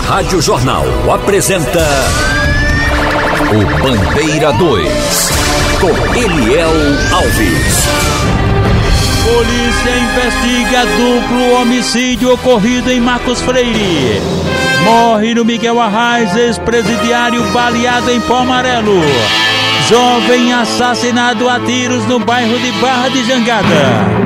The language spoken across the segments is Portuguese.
Rádio Jornal apresenta o Bandeira 2, com Eliel Alves. Polícia investiga duplo homicídio ocorrido em Marcos Freire. Morre no Miguel Arraes, ex-presidiário baleado em Pó Amarelo. Jovem assassinado a tiros no bairro de Barra de Jangada.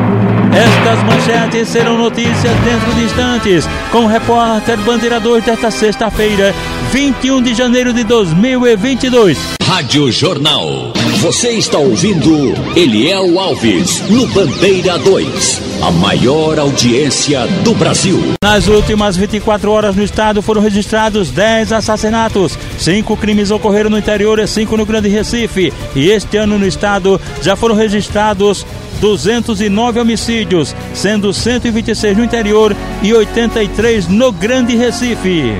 Estas manchetes serão notícias dentro de instantes, com o repórter Bandeira 2 desta sexta-feira, 21 de janeiro de 2022. Rádio Jornal. Você está ouvindo Eliel Alves no Bandeira 2, a maior audiência do Brasil. Nas últimas 24 horas no estado foram registrados 10 assassinatos. 5 crimes ocorreram no interior e 5 no Grande Recife. E este ano no estado já foram registrados 209 homicídios, sendo 126 no interior e 83 no Grande Recife.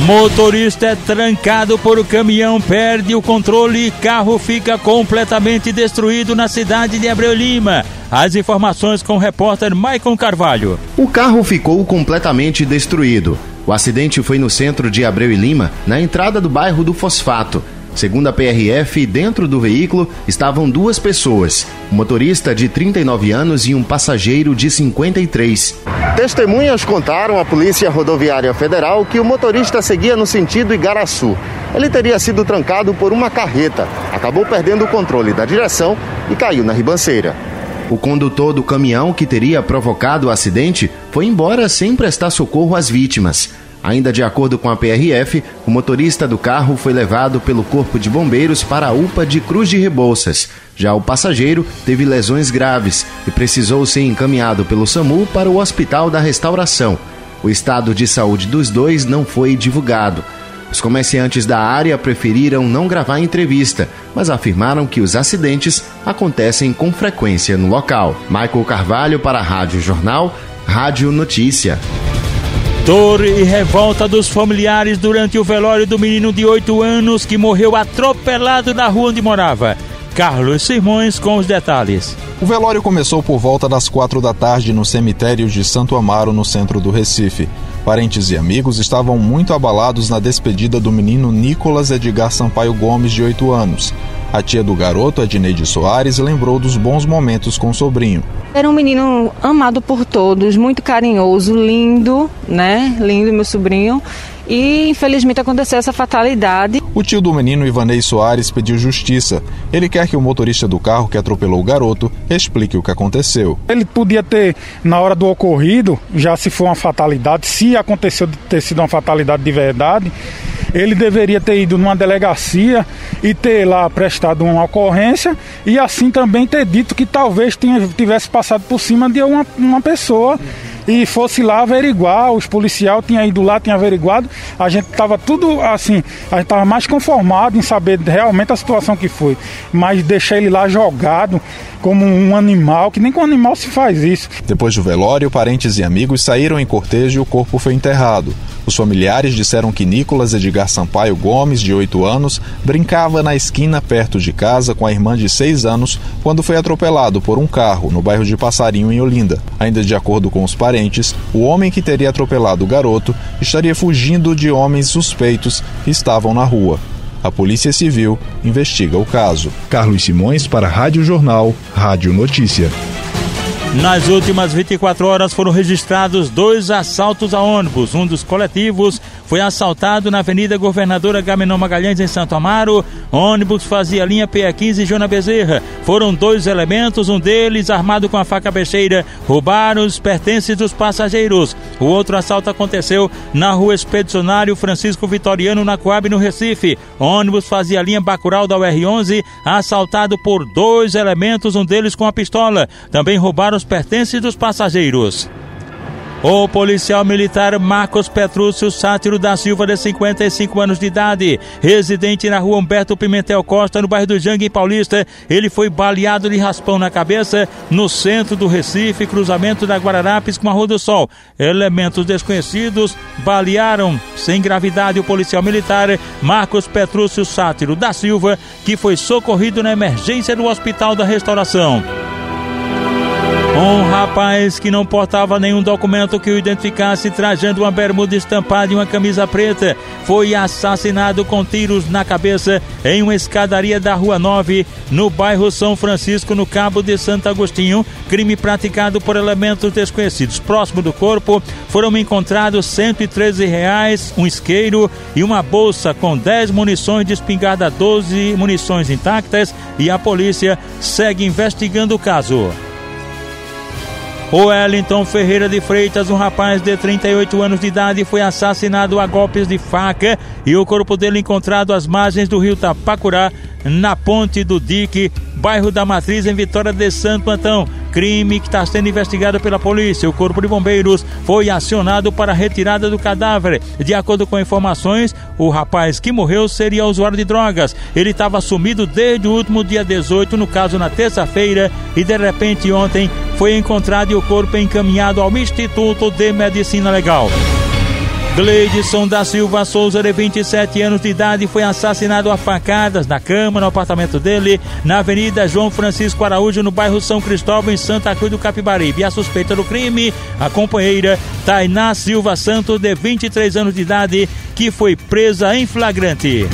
Motorista é trancado por caminhão, perde o controle e carro fica completamente destruído na cidade de Abreu Lima. As informações com o repórter Maicon Carvalho. O carro ficou completamente destruído. O acidente foi no centro de Abreu Lima, na entrada do bairro do Fosfato. Segundo a PRF, dentro do veículo estavam 2 pessoas, um motorista de 39 anos e um passageiro de 53. Testemunhas contaram à Polícia Rodoviária Federal que o motorista seguia no sentido Igaraçu. Ele teria sido trancado por uma carreta, acabou perdendo o controle da direção e caiu na ribanceira. O condutor do caminhão que teria provocado o acidente foi embora sem prestar socorro às vítimas. Ainda de acordo com a PRF, o motorista do carro foi levado pelo Corpo de Bombeiros para a UPA de Cruz de Rebouças. Já o passageiro teve lesões graves e precisou ser encaminhado pelo SAMU para o Hospital da Restauração. O estado de saúde dos dois não foi divulgado. Os comerciantes da área preferiram não gravar entrevista, mas afirmaram que os acidentes acontecem com frequência no local. Maicon Carvalho para a Rádio Jornal, Rádio Notícia. Dor e revolta dos familiares durante o velório do menino de 8 anos que morreu atropelado na rua onde morava. Carlos Simões com os detalhes. O velório começou por volta das 4 da tarde no cemitério de Santo Amaro, no centro do Recife. Parentes e amigos estavam muito abalados na despedida do menino Nicolas Edgar Sampaio Gomes, de 8 anos. A tia do garoto, Edneide Soares, lembrou dos bons momentos com o sobrinho. Era um menino amado por todos, muito carinhoso, lindo, né? Lindo, meu sobrinho. E infelizmente aconteceu essa fatalidade. O tio do menino, Ivanei Soares, pediu justiça. Ele quer que o motorista do carro que atropelou o garoto explique o que aconteceu. Ele podia ter, na hora do ocorrido, já se for uma fatalidade, se aconteceu de ter sido uma fatalidade de verdade, ele deveria ter ido numa delegacia e ter lá prestado uma ocorrência e assim também ter dito que talvez tivesse passado por cima de uma pessoa e fosse lá averiguar. Os policiais tinham ido lá, tinham averiguado. A gente estava tudo assim, a gente estava mais conformado em saber realmente a situação que foi. Mas deixar ele lá jogado como um animal, que nem com animal se faz isso. Depois do velório, parentes e amigos saíram em cortejo e o corpo foi enterrado. Os familiares disseram que Nicolas Edgar Sampaio Gomes, de 8 anos, brincava na esquina perto de casa com a irmã de 6 anos quando foi atropelado por um carro no bairro de Passarinho, em Olinda. Ainda de acordo com os parentes, o homem que teria atropelado o garoto estaria fugindo de homens suspeitos que estavam na rua. A Polícia Civil investiga o caso. Carlos Simões para a Rádio Jornal, Rádio Notícia. Nas últimas 24 horas foram registrados 2 assaltos a ônibus. Um dos coletivos foi assaltado na Avenida Governador Agamenon Magalhães, em Santo Amaro. O ônibus fazia linha PA15 Joana Bezerra. Foram 2 elementos, um deles armado com a faca beixeira, roubaram os pertences dos passageiros. O outro assalto aconteceu na Rua Expedicionário Francisco Vitoriano, na Coab, no Recife. O ônibus fazia linha Bacurau da UR11, assaltado por 2 elementos, um deles com a pistola. Também roubaram os pertences dos passageiros. O policial militar Marcos Petrúcio Sátiro da Silva, de 55 anos de idade, residente na rua Humberto Pimentel Costa, no bairro do Jangue, em Paulista, ele foi baleado de raspão na cabeça no centro do Recife, cruzamento da Guararapes com a Rua do Sol. Elementos desconhecidos balearam sem gravidade o policial militar Marcos Petrúcio Sátiro da Silva, que foi socorrido na emergência do Hospital da Restauração. Um rapaz que não portava nenhum documento que o identificasse, trajando uma bermuda estampada e uma camisa preta, foi assassinado com tiros na cabeça em uma escadaria da Rua 9, no bairro São Francisco, no Cabo de Santo Agostinho. Crime praticado por elementos desconhecidos. Próximo do corpo foram encontrados R$113, um isqueiro e uma bolsa com 10 munições de espingarda, 12 munições intactas, e a polícia segue investigando o caso. O Wellington Ferreira de Freitas, um rapaz de 38 anos de idade, foi assassinado a golpes de faca e o corpo dele encontrado às margens do rio Tapacurá, na Ponte do Dique, bairro da Matriz, em Vitória de Santo Antão. Crime que está sendo investigado pela polícia. O Corpo de Bombeiros foi acionado para a retirada do cadáver. De acordo com informações, o rapaz que morreu seria usuário de drogas. Ele estava sumido desde o último dia 18, no caso na terça-feira, e de repente ontem foi encontrado e o corpo encaminhado ao Instituto de Medicina Legal. Gleidson da Silva Souza, de 27 anos de idade, foi assassinado a facadas na cama, no apartamento dele, na Avenida João Francisco Araújo, no bairro São Cristóvão, em Santa Cruz do Capibaribe. E a suspeita do crime, a companheira Tainá Silva Santos, de 23 anos de idade, que foi presa em flagrante.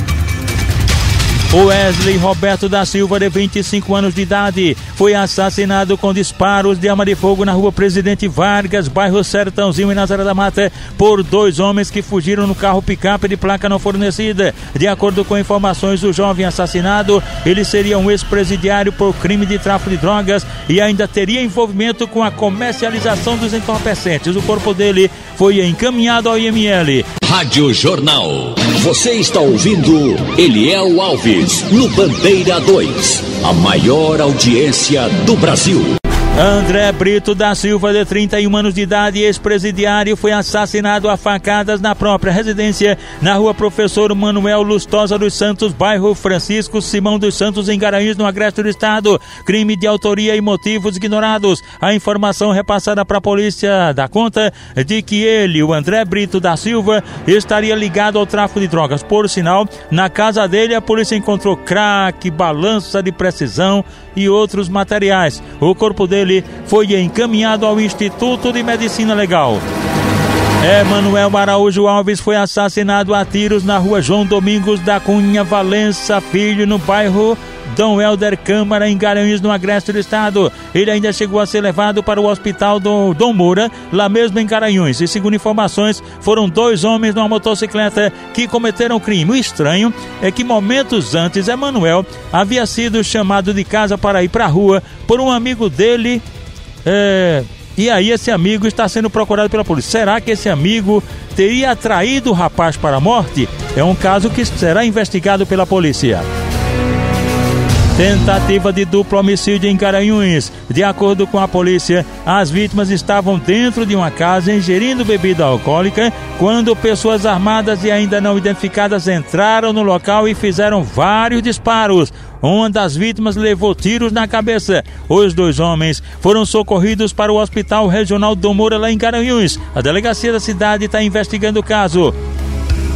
O Wesley Roberto da Silva, de 25 anos de idade, foi assassinado com disparos de arma de fogo na Rua Presidente Vargas, bairro Sertãozinho, em Nazaré da Mata, por 2 homens que fugiram no carro picape de placa não fornecida. De acordo com informações do jovem assassinado, ele seria um ex-presidiário por crime de tráfico de drogas e ainda teria envolvimento com a comercialização dos entorpecentes. O corpo dele foi encaminhado ao IML. Rádio Jornal. Você está ouvindo Eliel Alves, no Bandeira 2. A maior audiência do Brasil. André Brito da Silva, de 31 anos de idade, ex-presidiário, foi assassinado a facadas na própria residência, na Rua Professor Manuel Lustosa dos Santos, bairro Francisco Simão dos Santos, em Garanhuns, no Agreste do Estado. Crime de autoria e motivos ignorados. A informação repassada para a polícia dá conta de que ele, o André Brito da Silva, estaria ligado ao tráfico de drogas. Por sinal, na casa dele a polícia encontrou crack, balança de precisão e outros materiais. O corpo dele foi encaminhado ao Instituto de Medicina Legal. Emanuel Araújo Alves foi assassinado a tiros na Rua João Domingos da Cunha Valença Filho, no bairro Dom Helder Câmara, em Garanhuns, no Agreste do Estado. Ele ainda chegou a ser levado para o hospital do Dom Moura, lá mesmo em Garanhuns. E segundo informações, foram 2 homens numa motocicleta que cometeram o crime. O estranho é que momentos antes, Emanuel havia sido chamado de casa para ir para a rua por um amigo dele. E aí esse amigo está sendo procurado pela polícia. Será que esse amigo teria atraído o rapaz para a morte? É um caso que será investigado pela polícia. Tentativa de duplo homicídio em Garanhuns. De acordo com a polícia, as vítimas estavam dentro de uma casa ingerindo bebida alcoólica quando pessoas armadas e ainda não identificadas entraram no local e fizeram vários disparos. Uma das vítimas levou tiros na cabeça. Os 2 homens foram socorridos para o Hospital Regional Dom Moura, lá em Garanhuns. A delegacia da cidade está investigando o caso.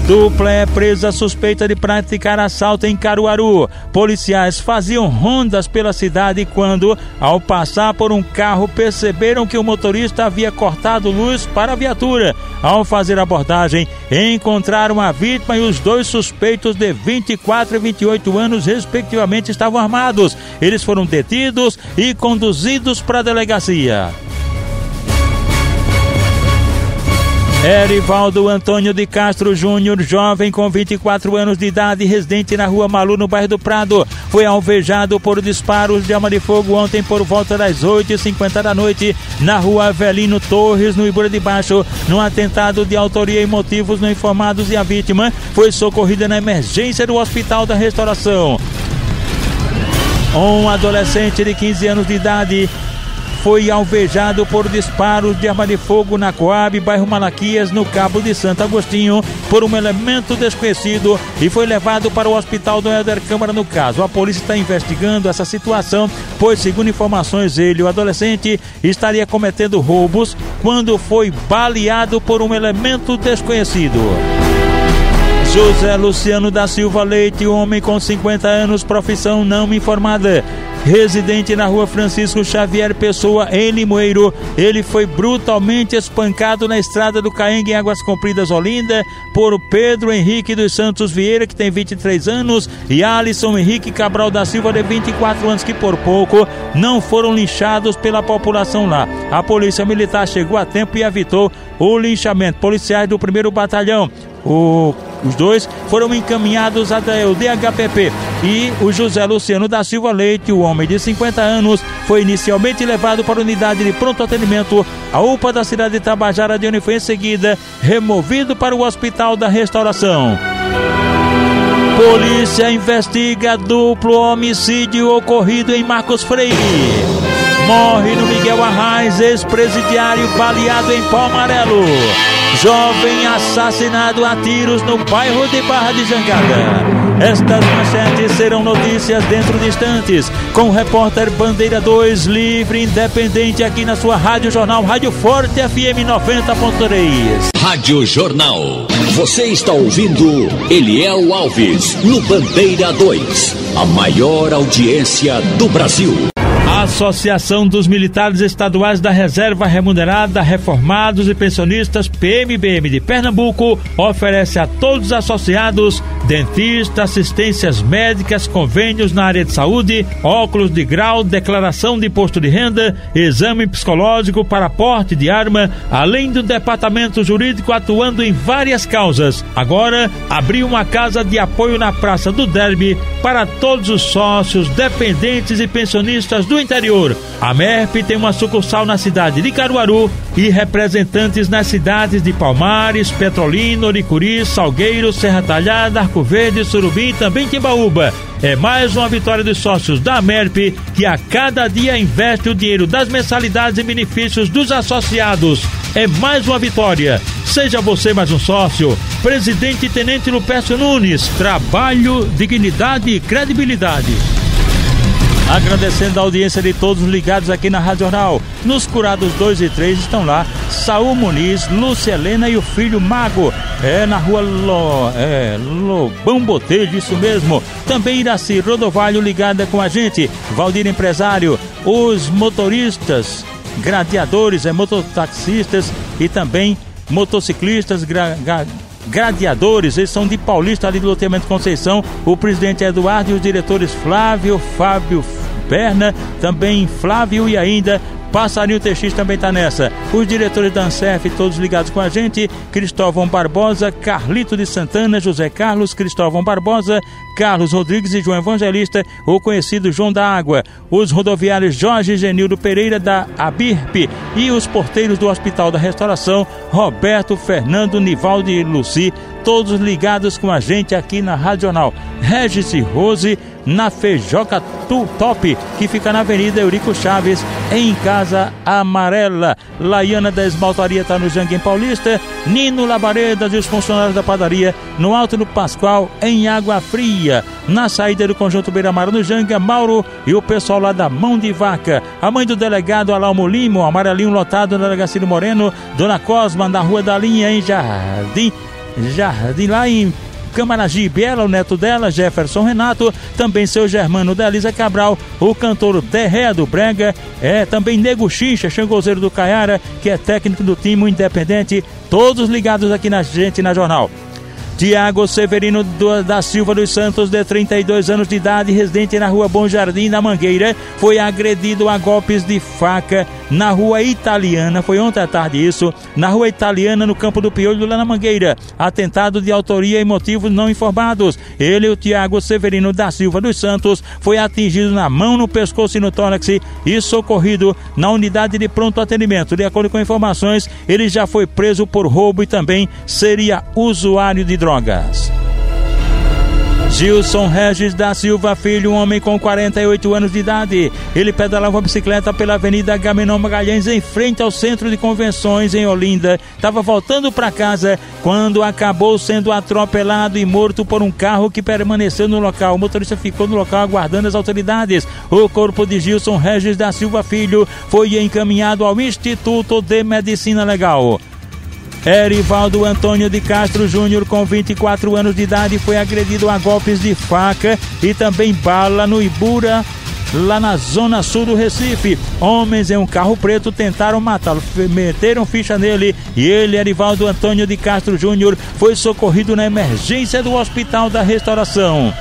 Dupla é presa suspeita de praticar assalto em Caruaru. Policiais faziam rondas pela cidade quando, ao passar por um carro, perceberam que o motorista havia cortado luz para a viatura. Ao fazer a abordagem, encontraram a vítima e os 2 suspeitos de 24 e 28 anos, respectivamente, estavam armados. Eles foram detidos e conduzidos para a delegacia. Erivaldo Antônio de Castro Júnior, jovem com 24 anos de idade, residente na Rua Malu, no bairro do Prado, foi alvejado por disparos de arma de fogo ontem por volta das 8h50 da noite, na Rua Avelino Torres, no Ibura de Baixo, num atentado de autoria e motivos não informados, e a vítima foi socorrida na emergência do Hospital da Restauração. Um adolescente de 15 anos de idade foi alvejado por disparos de arma de fogo na Coab, bairro Malaquias, no Cabo de Santo Agostinho, por um elemento desconhecido e foi levado para o Hospital do Helder Câmara. No caso, a polícia está investigando essa situação, pois, segundo informações, o adolescente estaria cometendo roubos quando foi baleado por um elemento desconhecido. José Luciano da Silva Leite, homem com 50 anos, profissão não informada, residente na rua Francisco Xavier Pessoa, em Limoeiro. Ele foi brutalmente espancado na estrada do Caengue, em Águas Compridas, Olinda, por Pedro Henrique dos Santos Vieira, que tem 23 anos, e Alisson Henrique Cabral da Silva, de 24 anos, que por pouco não foram linchados pela população lá. A polícia militar chegou a tempo e evitou o linchamento. Policiais do 1º Batalhão, os dois foram encaminhados até o DHPP, e o José Luciano da Silva Leite, o homem de 50 anos, foi inicialmente levado para a unidade de pronto atendimento, a UPA da cidade de Tabajara, de onde foi em seguida removido para o Hospital da Restauração. Polícia investiga duplo homicídio ocorrido em Marcos Freire. Morre no Miguel Arraes, ex-presidiário baleado em Pau Amarelo. Jovem assassinado a tiros no bairro de Barra de Jangada. Estas manchetes serão notícias dentro de instantes, com o repórter Bandeira 2, livre, independente, aqui na sua Rádio Jornal, Rádio Forte FM 90.3. Rádio Jornal. Você está ouvindo Eliel Alves, no Bandeira 2, a maior audiência do Brasil. A Associação dos Militares Estaduais da Reserva Remunerada, Reformados e Pensionistas, PMBM de Pernambuco, oferece a todos os associados dentistas, assistências médicas, convênios na área de saúde, óculos de grau, declaração de imposto de renda, exame psicológico para porte de arma, além do departamento jurídico atuando em várias causas. Agora, abriu uma casa de apoio na Praça do Derby para todos os sócios, dependentes e pensionistas do interior. A MERP tem uma sucursal na cidade de Caruaru e representantes nas cidades de Palmares, Petrolina, Oricuri, Salgueiro, Serra Talhada, Arco Verde, Surubim e também Timbaúba. É mais uma vitória dos sócios da MERP, que a cada dia investe o dinheiro das mensalidades e benefícios dos associados. É mais uma vitória. Seja você mais um sócio. Presidente Tenente Lupércio Nunes. Trabalho, dignidade e credibilidade. Agradecendo a audiência de todos ligados aqui na Rádio Jornal. Nos curados 2 e 3 estão lá Saul Muniz, Lúcia Helena e o filho Mago. Na rua Lobão Botelho, isso mesmo. Também Iraci Rodovalho ligada com a gente. Valdir Empresário, os motoristas, gradiadores, mototaxistas e também motociclistas, gradiadores, eles são de Paulista, ali do loteamento Conceição. O presidente Eduardo e os diretores Flávio, Fábio Berna, também Flávio e ainda Passarinho TX também está nessa. Os diretores da ANSEF, todos ligados com a gente: Cristóvão Barbosa, Carlito de Santana, José Carlos, Cristóvão Barbosa, Carlos Rodrigues e João Evangelista, o conhecido João da Água. Os rodoviários Jorge e Genildo Pereira da ABIRP e os porteiros do Hospital da Restauração, Roberto, Fernando, Nivaldo e Luci, todos ligados com a gente aqui na Rádio Jornal. Regis e Rose, na Feijoca Top, que fica na Avenida Eurico Chaves, em Casa Amarela. Laiana da Esmaltaria está no Janguem Paulista. Nino Labaredas e os funcionários da padaria no Alto do Pascoal, em Água Fria. Na saída do Conjunto Beira-Mar, no Janga, Mauro e o pessoal lá da Mão de Vaca. A mãe do delegado Alalmo Limo, amarelinho lotado na Delegacia Moreno. Dona Cosma, na Rua da Linha, em Jardim lá em Camaragibe. Ela, o neto dela, Jefferson Renato, também seu Germano da Elisa Cabral, o cantor Terré do Brega, também Nego Xincha, xangozeiro do Caiara, que é técnico do time independente, todos ligados aqui na gente na Jornal. Tiago Severino da Silva dos Santos, de 32 anos de idade, residente na Rua Bom Jardim, na Mangueira, foi agredido a golpes de faca na Rua Italiana. Foi ontem à tarde isso, na Rua Italiana, no Campo do Piolho, lá na Mangueira. Atentado de autoria e motivos não informados. Ele, o Tiago Severino da Silva dos Santos, foi atingido na mão, no pescoço e no tórax e socorrido na unidade de pronto atendimento. De acordo com informações, ele já foi preso por roubo e também seria usuário de drogas. Gilson Regis da Silva Filho, um homem com 48 anos de idade. Ele pedalava uma bicicleta pela Avenida Agamenon Magalhães, em frente ao Centro de Convenções em Olinda. Estava voltando para casa quando acabou sendo atropelado e morto por um carro que permaneceu no local. O motorista ficou no local aguardando as autoridades. O corpo de Gilson Regis da Silva Filho foi encaminhado ao Instituto de Medicina Legal. Erivaldo Antônio de Castro Júnior, com 24 anos de idade, foi agredido a golpes de faca e também bala no Ibura, lá na zona sul do Recife. Homens em um carro preto tentaram matá-lo, meteram ficha nele e ele, Erivaldo Antônio de Castro Júnior, foi socorrido na emergência do Hospital da Restauração.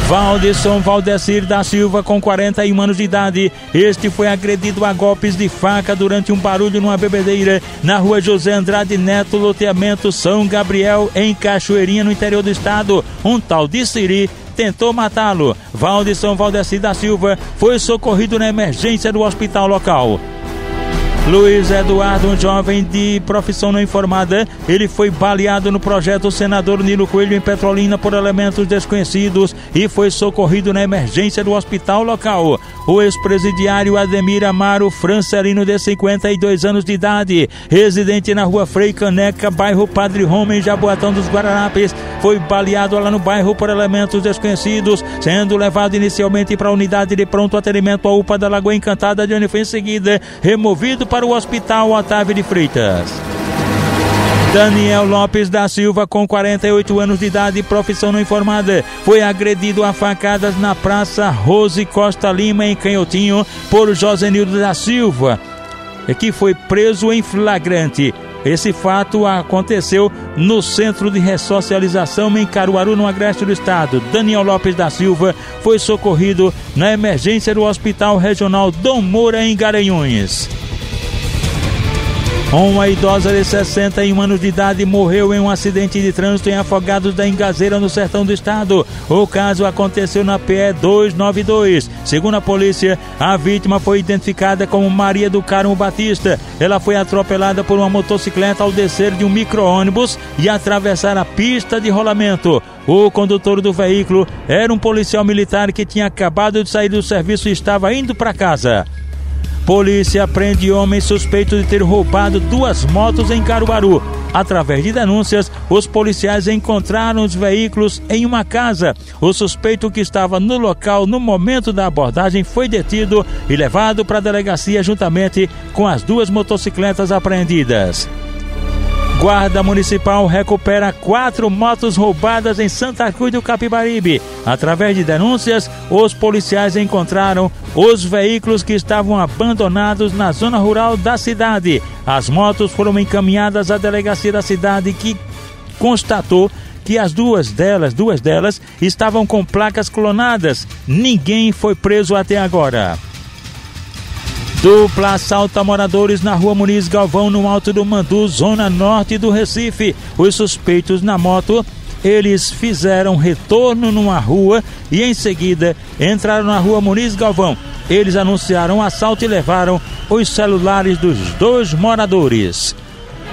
Valdesson Valdecir da Silva, com 41 anos de idade, este foi agredido a golpes de faca durante um barulho numa bebedeira na rua José Andrade Neto, loteamento São Gabriel, em Cachoeirinha, no interior do estado. Um tal de Siri tentou matá-lo. Valdesson Valdecir da Silva foi socorrido na emergência do hospital local. Luiz Eduardo, um jovem de profissão não informada, ele foi baleado no projeto Senador Nilo Coelho, em Petrolina, por elementos desconhecidos e foi socorrido na emergência do hospital local. O ex-presidiário Ademir Amaro Francelino, de 52 anos de idade, residente na rua Frei Caneca, bairro Padre Roma, em Jaboatão dos Guararapes, foi baleado lá no bairro por elementos desconhecidos, sendo levado inicialmente para a unidade de pronto atendimento à UPA da Lagoa Encantada, de onde foi em seguida removido para o Hospital Otávio de Freitas. Daniel Lopes da Silva, com 48 anos de idade, profissão não informada, foi agredido a facadas na Praça Rose Costa Lima, em Canhotinho, por Josenildo da Silva, que foi preso em flagrante. Esse fato aconteceu no Centro de Ressocialização, em Caruaru, no agreste do estado. Daniel Lopes da Silva foi socorrido na emergência do Hospital Regional Dom Moura, em Garanhuns. Uma idosa de 61 anos de idade morreu em um acidente de trânsito em Afogados da Ingazeira, no sertão do estado. O caso aconteceu na PE 292. Segundo a polícia, a vítima foi identificada como Maria do Carmo Batista. Ela foi atropelada por uma motocicleta ao descer de um micro-ônibus e atravessar a pista de rolamento. O condutor do veículo era um policial militar que tinha acabado de sair do serviço e estava indo para casa. Polícia prende homem suspeito de ter roubado 2 motos em Caruaru. Através de denúncias, os policiais encontraram os veículos em uma casa. O suspeito, que estava no local no momento da abordagem, foi detido e levado para a delegacia juntamente com as 2 motocicletas apreendidas. Guarda Municipal recupera 4 motos roubadas em Santa Cruz do Capibaribe. Através de denúncias, os policiais encontraram os veículos que estavam abandonados na zona rural da cidade. As motos foram encaminhadas à delegacia da cidade, que constatou que as duas delas estavam com placas clonadas. Ninguém foi preso até agora. Dupla assalta moradores na rua Muniz Galvão, no Alto do Mandu, zona norte do Recife. Os suspeitos na moto, eles fizeram retorno numa rua e em seguida entraram na rua Muniz Galvão. Eles anunciaram o assalto e levaram os celulares dos 2 moradores.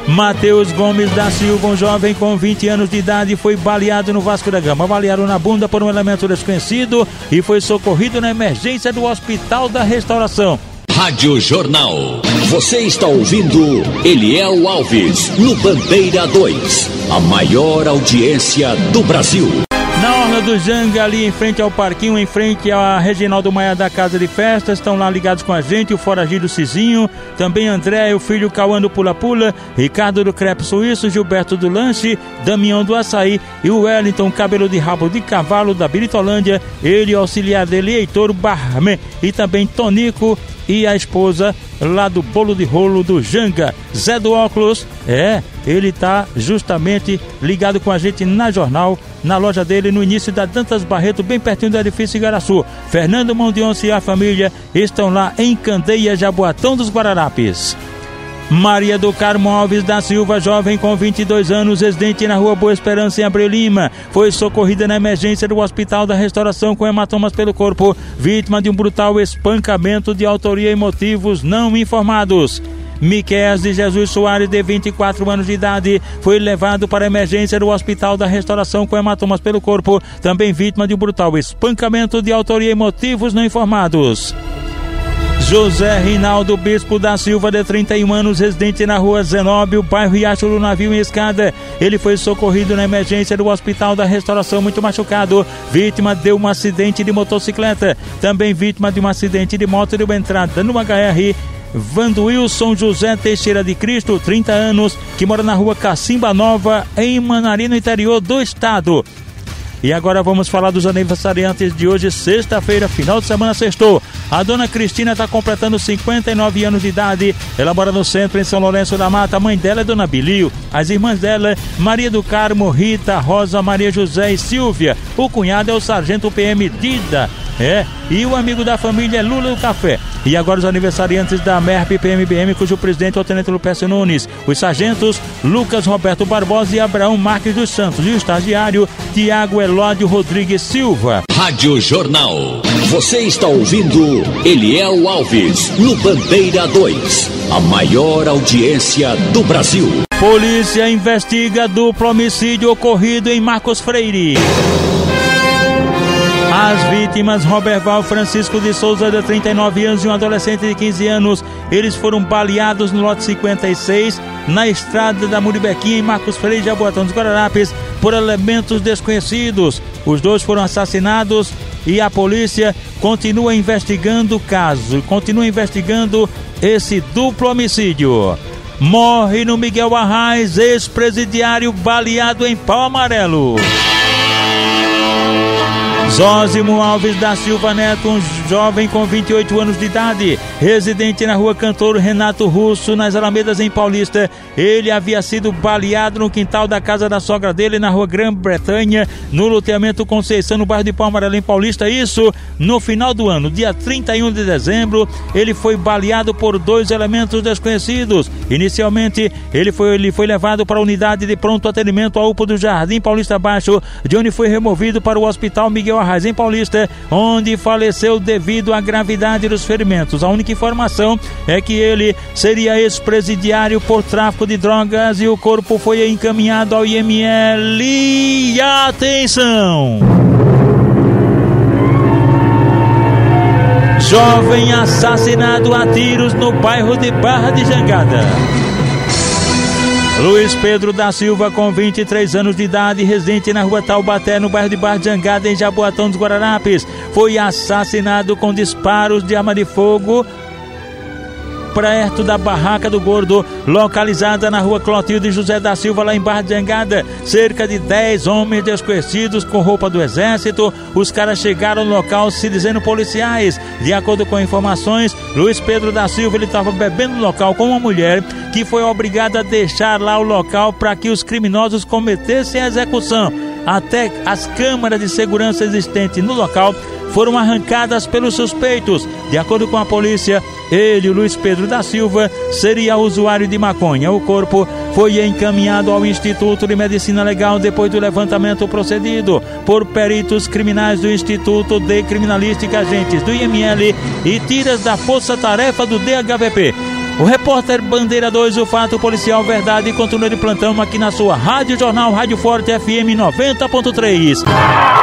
Matheus Gomes da Silva, um jovem com 20 anos de idade, foi baleado no Vasco da Gama. Balearam na bunda por um elemento desconhecido e foi socorrido na emergência do Hospital da Restauração. Rádio Jornal. Você está ouvindo Eliel Alves no Bandeira 2, a maior audiência do Brasil. Na Orla do Janga, ali em frente ao parquinho, em frente à Reginaldo Maia da Casa de Festas, estão lá ligados com a gente o foragido Cizinho, também André, o filho Cauã do Pula Pula, Ricardo do Crepe Suíço, Gilberto do Lanche, Damião do Açaí e o Wellington Cabelo de Rabo de Cavalo da Biritolândia, ele, o auxiliar dele, Heitor Barman, e também Tonico e a esposa lá do Bolo de Rolo do Janga. Zé do Óculos, ele tá justamente ligado com a gente na Jornal, na loja dele, no início da Dantas Barreto, bem pertinho do edifício Igaraçu. Fernando Mondionce e a família estão lá em Candeia, Jaboatão dos Guararapes. Maria do Carmo Alves da Silva, jovem com 22 anos, residente na rua Boa Esperança, em Abreu Lima, foi socorrida na emergência do Hospital da Restauração com hematomas pelo corpo, vítima de um brutal espancamento de autoria e motivos não informados. Miqueias de Jesus Soares, de 24 anos de idade, foi levado para a emergência do Hospital da Restauração com hematomas pelo corpo, também vítima de um brutal espancamento de autoria e motivos não informados. José Rinaldo Bispo da Silva, de 31 anos, residente na rua Zenóbio, bairro Riacho do Navio, em Escada. Ele foi socorrido na emergência do Hospital da Restauração, muito machucado, vítima de um acidente de motocicleta, também vítima de um acidente de moto, de uma entrada no HR Vanduilson José Teixeira de Cristo, 30 anos, que mora na rua Cacimba Nova, em Manari, no interior do estado. E agora vamos falar dos aniversariantes de hoje, sexta-feira, final de semana, sextou. A dona Cristina está completando 59 anos de idade. Ela mora no centro, em São Lourenço da Mata. A mãe dela é dona Bilio. As irmãs dela, Maria do Carmo, Rita, Rosa, Maria José e Silvia. O cunhado é o sargento PM Dida. E o amigo da família é Lula do Café. E agora os aniversariantes da MERP PMBM, cujo presidente é o tenente Lupécio Nunes. Os sargentos Lucas Roberto Barbosa e Abraão Marques dos Santos. E o estagiário Tiago Elódio Rodrigues Silva. Rádio Jornal. Você está ouvindo Eliel Alves, no Bandeira 2. A maior audiência do Brasil. Polícia investiga duplo homicídio ocorrido em Marcos Freire. As vítimas, Roberval Francisco de Souza, de 39 anos, e um adolescente de 15 anos, eles foram baleados no lote 56, na estrada da Muribequinha, em Marcos Freire, Jaboatão dos Guararapes, por elementos desconhecidos. Os dois foram assassinados e a polícia continua investigando o caso, continua investigando esse duplo homicídio. Morre no Miguel Arraes, ex-presidiário baleado em Pau Amarelo. Zósimo Alves da Silva Neto, um jovem com 28 anos de idade, residente na rua Cantor Renato Russo, nas Alamedas, em Paulista. Ele havia sido baleado no quintal da casa da sogra dele, na rua Grã-Bretanha, no loteamento Conceição, no bairro de Pau Amarelo, em Paulista. Isso no final do ano, dia 31 de dezembro, ele foi baleado por dois elementos desconhecidos. Inicialmente, ele foi levado para a unidade de pronto atendimento à UPA do Jardim Paulista Baixo, de onde foi removido para o Hospital Miguel Arraes, em Paulista, onde faleceu devido à gravidade dos ferimentos. A única informação é que ele seria ex-presidiário por tráfico de drogas e o corpo foi encaminhado ao IML. E atenção! Jovem assassinado a tiros no bairro de Barra de Jangada. Luiz Pedro da Silva, com 23 anos de idade, residente na rua Taubaté, no bairro de Barra de Jangada, em Jaboatão dos Guararapes, foi assassinado com disparos de arma de fogo perto da Barraca do Gordo, localizada na rua Clotilde José da Silva, lá em Barra de Jangada. Cerca de 10 homens desconhecidos com roupa do exército. Os caras chegaram no local se dizendo policiais. De acordo com informações, Luiz Pedro da Silva, ele estava bebendo no local com uma mulher que foi obrigada a deixar lá o local para que os criminosos cometessem a execução. Até as câmeras de segurança existentes no local foram arrancadas pelos suspeitos. De acordo com a polícia, ele, o Luiz Pedro da Silva, seria usuário de maconha. O corpo foi encaminhado ao Instituto de Medicina Legal depois do levantamento procedido por peritos criminais do Instituto de Criminalística, agentes do IML e tiras da Força Tarefa do DHVP. O repórter Bandeira 2, o fato policial verdade, continua de plantão aqui na sua Rádio Jornal, Rádio Forte FM 90.3.